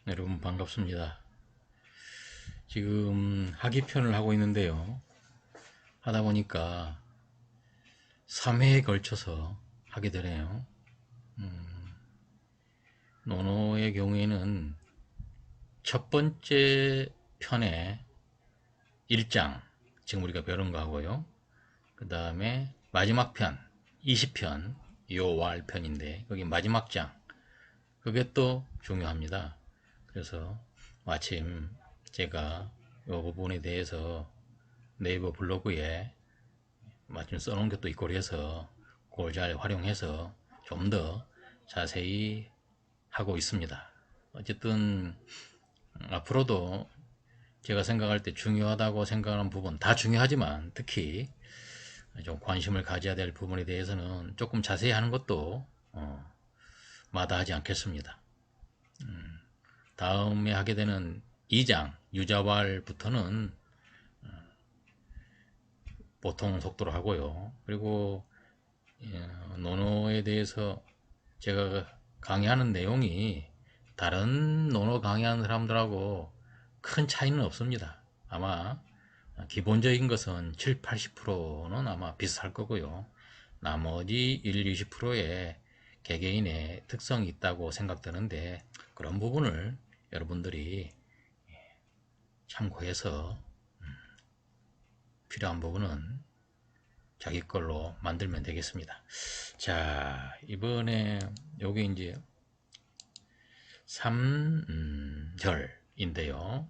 여러분 반갑습니다. 지금 학위편을 하고 있는데요. 하다 보니까 3회에 걸쳐서 하게 되네요. 논어의 경우에는 첫 번째 편에 1장, 지금 우리가 배운 거 하고요. 그 다음에 마지막 편, 20편, 요왈편인데 거기 마지막 장, 그게 또 중요합니다. 그래서 마침 제가 이 부분에 대해서 네이버 블로그에 마침 써놓은 것도 있고 그래서 그걸 잘 활용해서 좀 더 자세히 하고 있습니다. 어쨌든 앞으로도 제가 생각할 때 중요하다고 생각하는 부분 다 중요하지만 특히 좀 관심을 가져야 될 부분에 대해서는 조금 자세히 하는 것도 마다하지 않겠습니다. 다음에 하게 되는 2장 유자왈부터는 보통 속도로 하고요. 그리고 논어에 대해서 제가 강의하는 내용이 다른 논어 강의하는 사람들하고 큰 차이는 없습니다. 아마 기본적인 것은 7, 80%는 아마 비슷할 거고요. 나머지 1, 20%의 개개인의 특성이 있다고 생각되는데 그런 부분을 여러분들이 참고해서 필요한 부분은 자기 걸로 만들면 되겠습니다. 자, 이번에 여기 이제 3절인데요.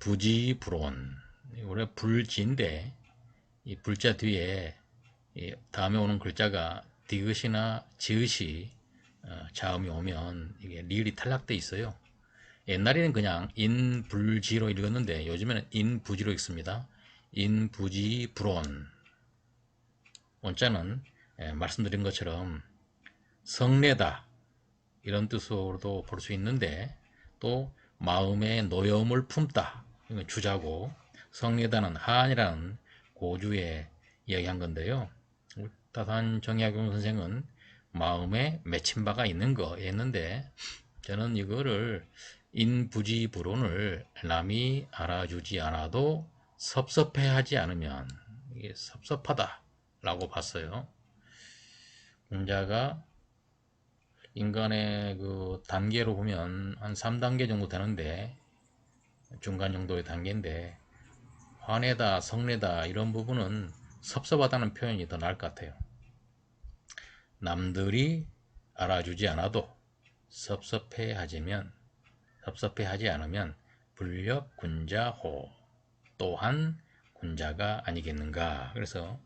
남인부지불온. 원래 불지인데 이 불자 뒤에 이 다음에 오는 글자가 디귿이나 지읒이 자음이 오면 이게 리을이 탈락돼 있어요. 옛날에는 그냥 인불지로 읽었는데 요즘에는 인부지로 읽습니다. 인부지불온. 원자는 말씀드린 것처럼 성내다 이런 뜻으로도 볼 수 있는데 또 마음의 노여움을 품다 이건 주자고 성내다는 한이라는 고주에 이야기한 건데요. 다산 정약용 선생은 마음에 맺힌 바가 있는 거 했는데 저는 이거를 인부지불온을 남이 알아주지 않아도 섭섭해하지 않으면 이게 섭섭하다 라고 봤어요. 공자가 인간의 그 단계로 보면 한 3단계 정도 되는데 중간 정도의 단계인데 화내다, 성내다 이런 부분은 섭섭하다는 표현이 더 나을 것 같아요. 남들이 알아주지 않아도 섭섭해하지 않으면 불력 군자호 또한 군자가 아니겠는가. 그래서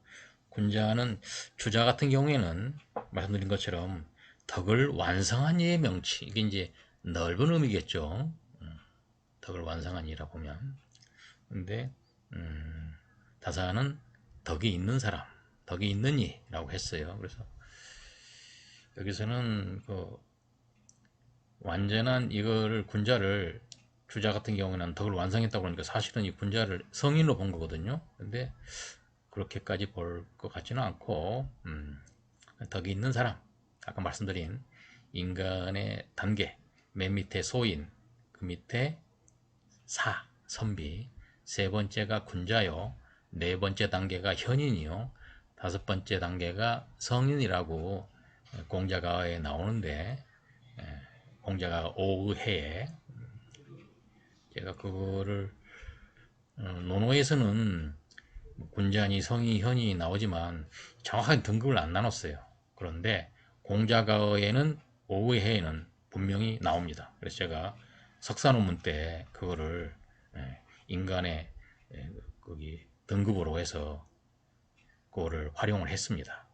군자는 주자 같은 경우에는 말씀드린 것처럼 덕을 완성한 이의 명치 이게 이제 넓은 의미겠죠. 덕을 완성한 이라 보면 근데 다사는 덕이 있는 사람 덕이 있는 이라고 했어요. 그래서 여기서는 그 완전한 이거를 군자를 주자 같은 경우는 덕을 완성했다고 그러니까 사실은 이 군자를 성인으로 본 거거든요. 근데 그렇게까지 볼 것 같지는 않고 덕이 있는 사람 아까 말씀드린 인간의 단계 맨 밑에 소인 그 밑에 선비 세 번째가 군자요 네 번째 단계가 현인이요 다섯 번째 단계가 성인이라고 공자가에 나오는데 공자가 오해에 제가 그거를 논어에서는 군자니 성이 현이 나오지만 정확하게 등급을 안 나눴어요. 그런데 공자가어에는 오해에는 분명히 나옵니다. 그래서 제가 석사 논문 때 그거를 인간의 거기 등급으로 해서 그거를 활용을 했습니다.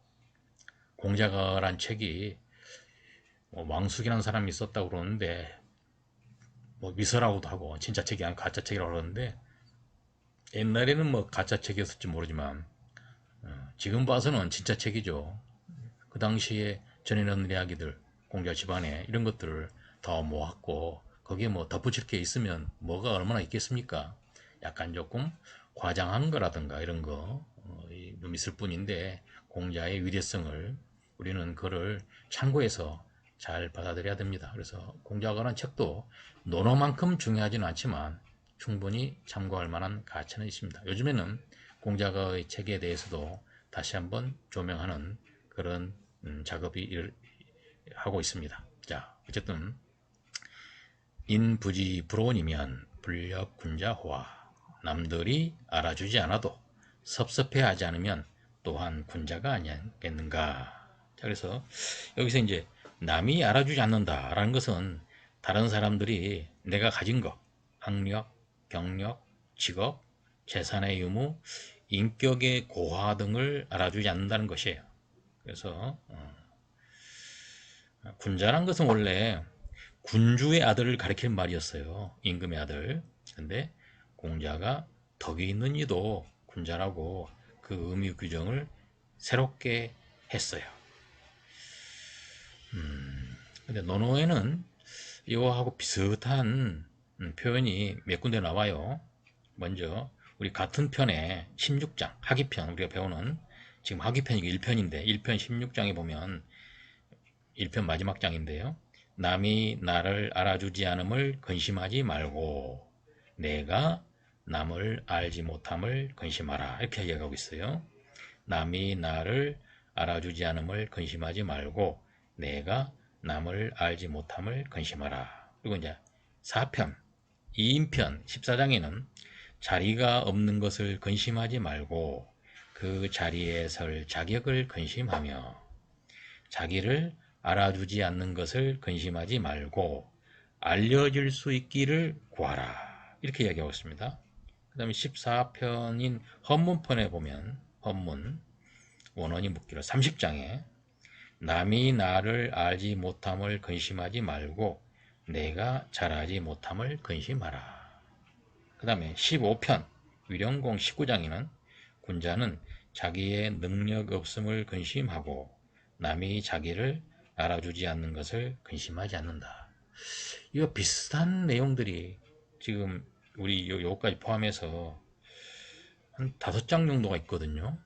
공자가란 책이 뭐 왕숙이라는 사람이 있었다고 그러는데 뭐 미서라고도 하고 진짜 책이 아니고 가짜 책이라고 그러는데 옛날에는 뭐 가짜 책이었을지 모르지만 지금 봐서는 진짜 책이죠. 그 당시에 전해놓은 이야기들 공자 집안에 이런 것들을 더 모았고 거기에 뭐 덧붙일 게 있으면 뭐가 얼마나 있겠습니까? 약간 조금 과장한 거라든가 이런 거 좀 있을 뿐인데 공자의 위대성을 우리는 그를 참고해서 잘 받아들여야 됩니다. 그래서 공자가라는 책도 논어만큼 중요하지는 않지만 충분히 참고할 만한 가치는 있습니다. 요즘에는 공자가의 책에 대해서도 다시 한번 조명하는 그런 작업이 하고 있습니다. 자, 어쨌든 인부지 불온이면 불력군자호화. 남들이 알아주지 않아도 섭섭해하지 않으면 또한 군자가 아니겠는가. 자, 그래서 여기서 이제 남이 알아주지 않는다라는 것은 다른 사람들이 내가 가진 것, 학력, 경력, 직업, 재산의 유무, 인격의 고화 등을 알아주지 않는다는 것이에요. 그래서 군자란 것은 원래 군주의 아들을 가리키는 말이었어요. 임금의 아들. 근데 공자가 덕이 있는 이도 군자라고 그 의미 규정을 새롭게 했어요. 근데 논어에는 이거하고 비슷한 표현이 몇 군데 나와요. 먼저 우리 같은 편에 16장 하기편 우리가 배우는 지금 하기편이 1편인데 1편 16장에 보면 1편 마지막 장인데요. 남이 나를 알아주지 않음을 근심하지 말고 내가 남을 알지 못함을 근심하라. 이렇게 이야기하고 있어요. 남이 나를 알아주지 않음을 근심하지 말고 내가 남을 알지 못함을 근심하라. 그리고 이제 4편 2인편 14장에는 자리가 없는 것을 근심하지 말고 그 자리에 설 자격을 근심하며 자기를 알아주지 않는 것을 근심하지 말고 알려질 수 있기를 구하라. 이렇게 이야기하고 있습니다. 그 다음에 14편인 헌문편에 보면 헌문 원원이 묻기로 30장에 남이 나를 알지 못함을 근심하지 말고 내가 잘하지 못함을 근심하라. 그 다음에 15편 위령공 19장에는 군자는 자기의 능력 없음을 근심하고 남이 자기를 알아주지 않는 것을 근심하지 않는다. 이거 비슷한 내용들이 지금 우리 요까지 포함해서 한 5장 정도가 있거든요.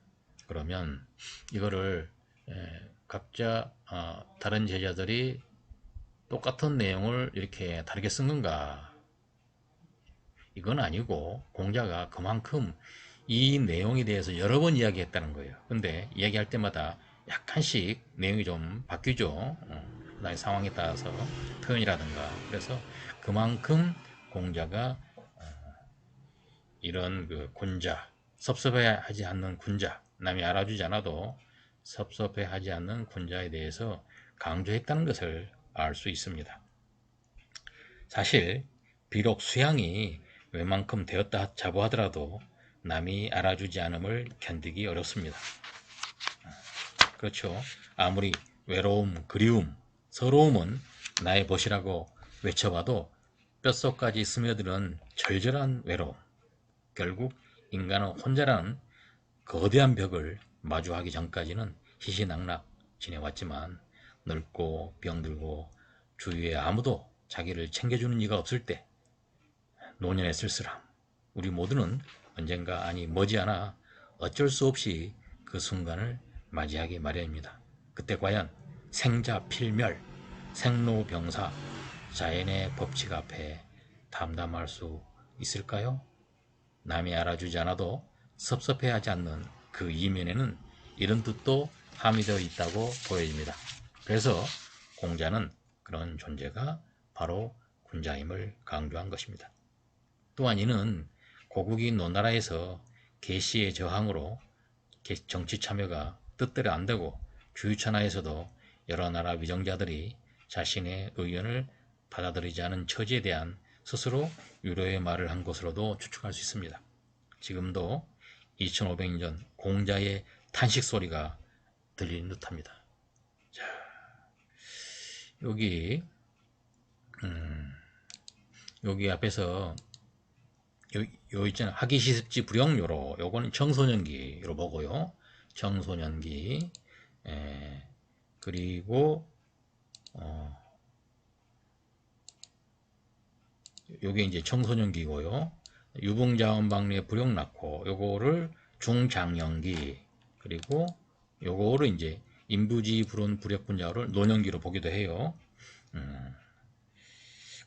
그러면 이거를 각자 다른 제자들이 똑같은 내용을 이렇게 다르게 쓴 건가? 이건 아니고 공자가 그만큼 이 내용에 대해서 여러 번 이야기했다는 거예요. 근데 이야기할 때마다 약간씩 내용이 좀 바뀌죠. 나의 상황에 따라서 표현이라든가. 그래서 그만큼 공자가 이런 그 군자, 섭섭해하지 않는 군자, 남이 알아주지 않아도 섭섭해하지 않는 군자에 대해서 강조했다는 것을 알 수 있습니다. 사실 비록 수양이 웬만큼 되었다 자부하더라도 남이 알아주지 않음을 견디기 어렵습니다. 그렇죠. 아무리 외로움, 그리움, 서러움은 나의 벗이라고 외쳐봐도 뼛속까지 스며드는 절절한 외로움. 결국 인간은 혼자라는 거대한 벽을 마주하기 전까지는 희희낙낙 지내왔지만 늙고 병들고 주위에 아무도 자기를 챙겨주는 이가 없을 때 노년의 쓸쓸함. 우리 모두는 언젠가 아니 머지않아 어쩔 수 없이 그 순간을 맞이하기 마련입니다. 그때 과연 생자필멸, 생로병사, 자연의 법칙 앞에 담담할 수 있을까요? 남이 알아주지 않아도 섭섭해하지 않는 그 이면에는 이런 뜻도 함유되어 있다고 보여집니다. 그래서 공자는 그런 존재가 바로 군자임을 강조한 것입니다. 또한 이는 고국인 노나라에서 계시의 저항으로 정치 참여가 뜻대로 안 되고 주유천하에서도 여러 나라 위정자들이 자신의 의견을 받아들이지 않은 처지에 대한 스스로 유로의 말을 한 것으로도 추측할 수 있습니다. 지금도 2500년 공자의 탄식 소리가 들리는 듯합니다. 자, 여기 앞에서 요 있잖아요. 하기 시습지 불영요로 요거는 청소년기로 보고요. 청소년기 그리고 요게 이제 청소년기고요. 유봉자원방례 불영낙호 요거를 중장년기 그리고 요거를 이제 인부지 불온 불역분자를 노년기로 보기도 해요.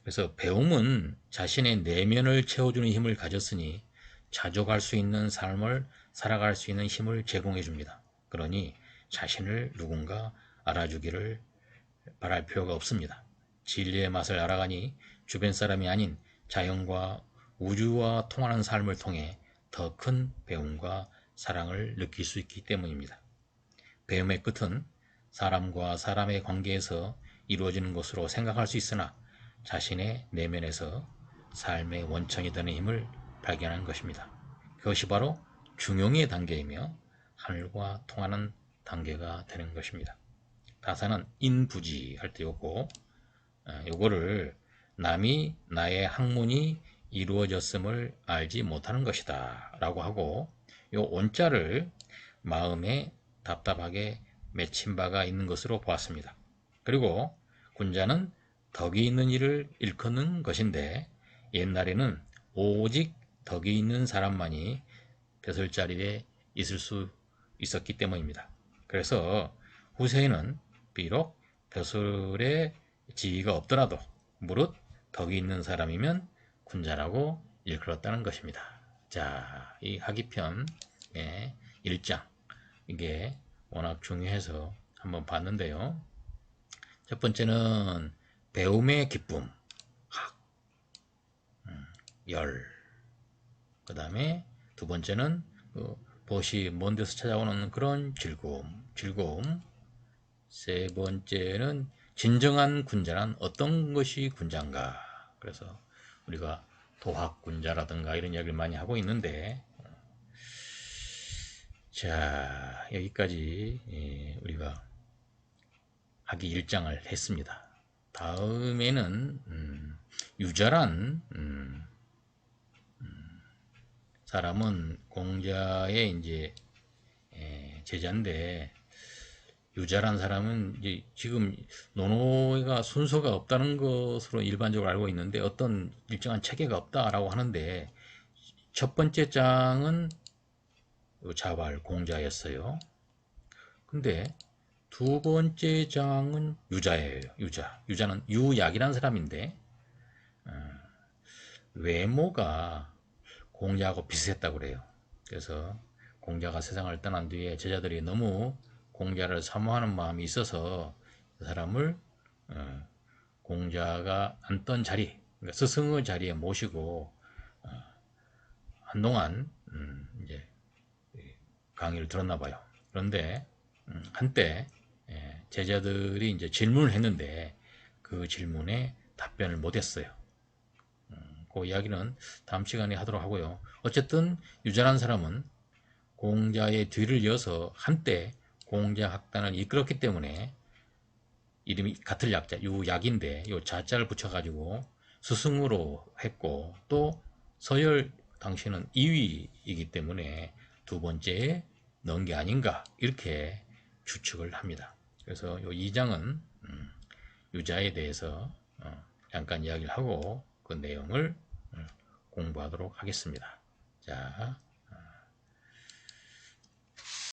그래서 배움은 자신의 내면을 채워주는 힘을 가졌으니 자족할 수 있는 삶을 살아갈 수 있는 힘을 제공해 줍니다. 그러니 자신을 누군가 알아주기를 바랄 필요가 없습니다. 진리의 맛을 알아가니 주변 사람이 아닌 자연과 우주와 통하는 삶을 통해 더 큰 배움과 사랑을 느낄 수 있기 때문입니다. 배움의 끝은 사람과 사람의 관계에서 이루어지는 것으로 생각할 수 있으나 자신의 내면에서 삶의 원천이 되는 힘을 발견하는 것입니다. 그것이 바로 중용의 단계이며 하늘과 통하는 단계가 되는 것입니다. 다사는 인부지 할 때 요거를 남이 나의 학문이 이루어졌음을 알지 못하는 것이다 라고 하고, 요 온자를 마음에 답답하게 맺힌 바가 있는 것으로 보았습니다. 그리고 군자는 덕이 있는 일을 일컫는 것인데, 옛날에는 오직 덕이 있는 사람만이 벼슬자리에 있을 수 있었기 때문입니다. 그래서 후세에는 비록 벼슬의 지위가 없더라도 무릇 덕이 있는 사람이면 군자라고 일컬었다는 것입니다. 자, 이 학이편 1장, 이게 워낙 중요해서 한번 봤는데요. 첫 번째는 배움의 기쁨, 학, 열. 그 다음에 두 번째는 벗이 먼 데서 찾아오는 그런 즐거움. 세 번째는 진정한 군자란 어떤 것이 군자인가. 그래서 우리가 도학군자라든가 이런 이야기를 많이 하고 있는데, 자, 여기까지 우리가 학기 1장을 했습니다. 다음에는 유자란 사람은 공자의 이제 제자인데, 유자란 사람은 이제 지금 논어가 순서가 없다는 것으로 일반적으로 알고 있는데, 어떤 일정한 체계가 없다라고 하는데, 첫 번째 장은 자발 공자였어요. 근데 두 번째 장은 유자예요. 유자는 유약이라는 사람인데, 외모가 공자하고 비슷했다고 그래요. 그래서 공자가 세상을 떠난 뒤에 제자들이 너무 공자를 사모하는 마음이 있어서 그 사람을 공자가 앉던 자리, 그러니까 스승의 자리에 모시고 한동안 이제 강의를 들었나 봐요. 그런데 한때 제자들이 이제 질문을 했는데 그 질문에 답변을 못했어요. 그 이야기는 다음 시간에 하도록 하고요. 어쨌든 유자란 사람은 공자의 뒤를 이어서 한때 공자 학단을 이끌었기 때문에 이름이 같을 약자 유약인데 요 자자를 붙여가지고 스승으로 했고, 또 서열 당시는 2위이기 때문에 두 번째에 넣은 게 아닌가 이렇게 추측을 합니다. 그래서 요 2장은 유자에 대해서 잠깐 이야기를 하고 그 내용을 공부하도록 하겠습니다. 자,